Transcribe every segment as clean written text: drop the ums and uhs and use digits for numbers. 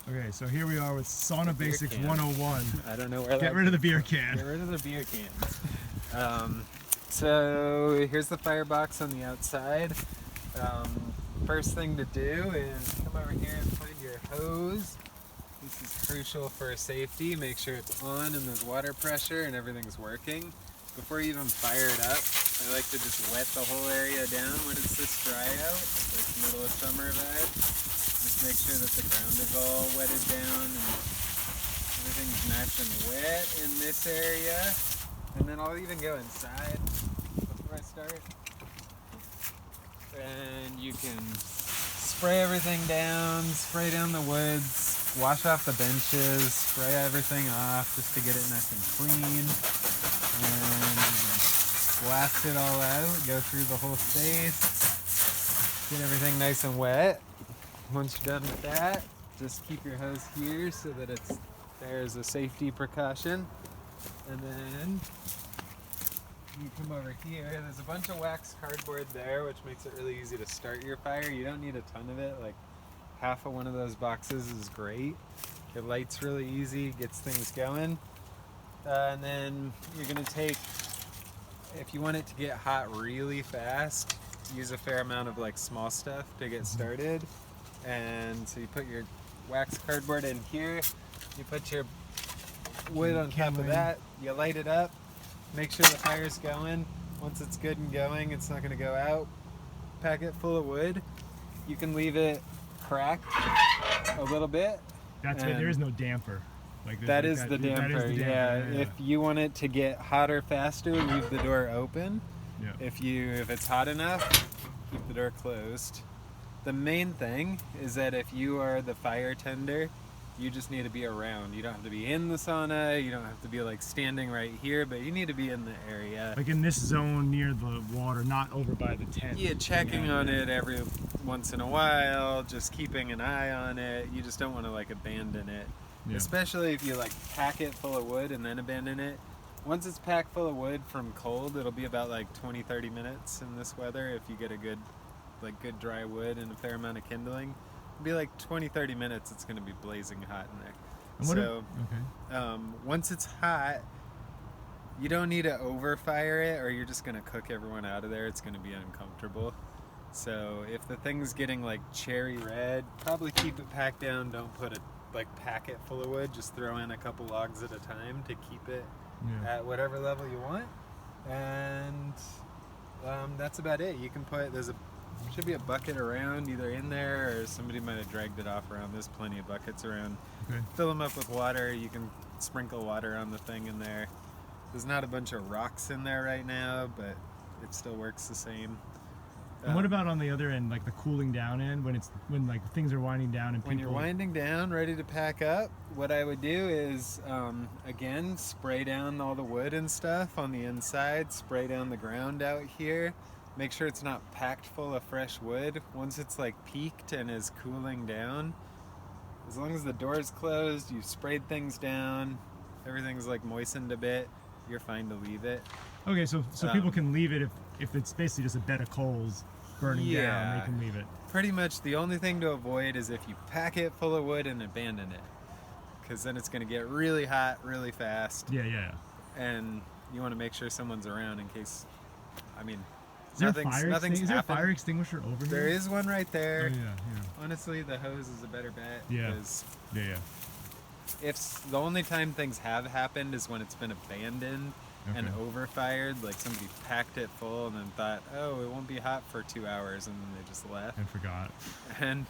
Okay, so here we are with Sauna Basics can. 101. I don't know where Get rid of the beer can. Get rid of the beer cans. So here's the firebox on the outside. First thing to do is come over here and find your hose. This is crucial for safety. Make sure it's on and there's water pressure and everything's working. Before you even fire it up, I like to just wet the whole area down when it's this dry out, like middle of summer vibe. Just make sure that the ground is all wetted down and everything's nice and wet in this area. And then I'll even go inside before I start. And you can spray everything down, spray down the woods, wash off the benches, spray everything off just to get it nice and clean. And blast it all out, go through the whole space, get everything nice and wet. Once you're done with that, just keep your hose here so that it's there as a safety precaution. And then you come over here, there's a bunch of wax cardboard there, which makes it really easy to start your fire. You don't need a ton of it, like half of one of those boxes is great. It lights really easy, gets things going. And then you're gonna take, if you want it to get hot really fast, use a fair amount of like small stuff to get started. And so you put your wax cardboard in here, you put your wood on top of that, you light it up, make sure the fire's going. Once it's good and going, it's not gonna go out. Pack it full of wood. You can leave it cracked a little bit. That's it, there is no damper. Like that is the damper, yeah. If you want it to get hotter faster, leave the door open. Yeah. If it's hot enough, keep the door closed. The main thing is that if you are the fire tender, you just need to be around. You don't have to be in the sauna, you don't have to be like standing right here, but you need to be in the area. Like in this zone near the water, not over by the tent. Yeah, checking on it every once in a while, just keeping an eye on it. You just don't want to like abandon it. Yeah. Especially if you like pack it full of wood and then abandon it. Once it's packed full of wood from cold, it'll be about like 20-30 minutes in this weather if you get a good dry wood and a fair amount of kindling. It'll be like 20-30 minutes, it's going to be blazing hot in there. Once it's hot, you don't need to overfire it or you're just going to cook everyone out of there. It's going to be uncomfortable. So if the thing's getting like cherry red, probably keep it packed down. Don't put a packet full of wood. Just throw in a couple logs at a time to keep it at whatever level you want. And that's about it. You can put, should be a bucket around either in there or somebody might have dragged it off around. There's plenty of buckets around. Okay. Fill them up with water. You can sprinkle water on the thing in there. There's not a bunch of rocks in there right now, but it still works the same. And what about on the other end, like the cooling down end, when like things are winding down and when you're winding down, ready to pack up, what I would do is again spray down all the wood and stuff on the inside, spray down the ground out here. Make sure it's not packed full of fresh wood. Once it's like peaked and is cooling down, as long as the door's closed, you've sprayed things down, everything's like moistened a bit, you're fine to leave it. Okay, so people can leave it if it's basically just a bed of coals burning down, they can leave it. Pretty much the only thing to avoid is if you pack it full of wood and abandon it, because then it's going to get really hot really fast. Yeah. And you want to make sure someone's around in case, I mean, is there a fire extinguisher over here? There is one right there. Oh, yeah. Honestly, the hose is a better bet. Yeah. If the only time things have happened is when it's been abandoned and overfired, like somebody packed it full and then thought, oh, it won't be hot for 2 hours, and then they just left. And forgot. And,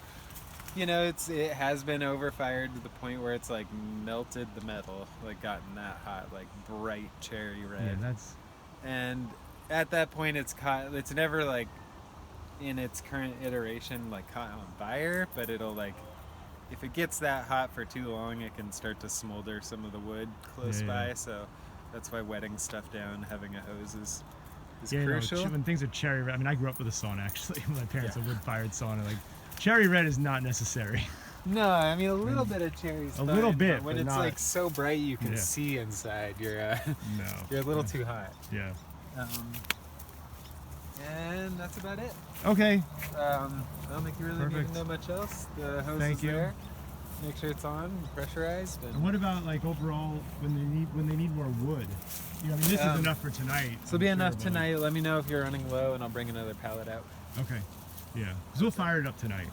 you know, it has been overfired to the point where it's like melted the metal, like gotten that hot, like bright cherry red. Yeah, and at that point it's never like in its current iteration like caught on fire, but it'll like, if it gets that hot for too long, it can start to smolder some of the wood close by. So that's why wetting stuff down, having a hose is crucial. No, when things are cherry red, I mean, I grew up with a sauna actually. My parents had a wood-fired sauna. Like, cherry red is not necessary. No, I mean a little bit of cherry's fine, little bit, but when it's like so bright you can see inside, you're a little too hot. Yeah. And that's about it. Okay. I don't think you really need to know much else. The hose is there. Make sure it's on, pressurized. And what about like overall when they need more wood? You know, I mean, this is enough for tonight. This will be enough tonight. Let me know if you're running low, and I'll bring another pallet out. Okay. Yeah. Because we'll fire it up tonight.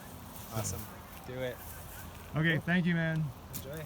Awesome. Do it. Okay. Thank you, man. Enjoy.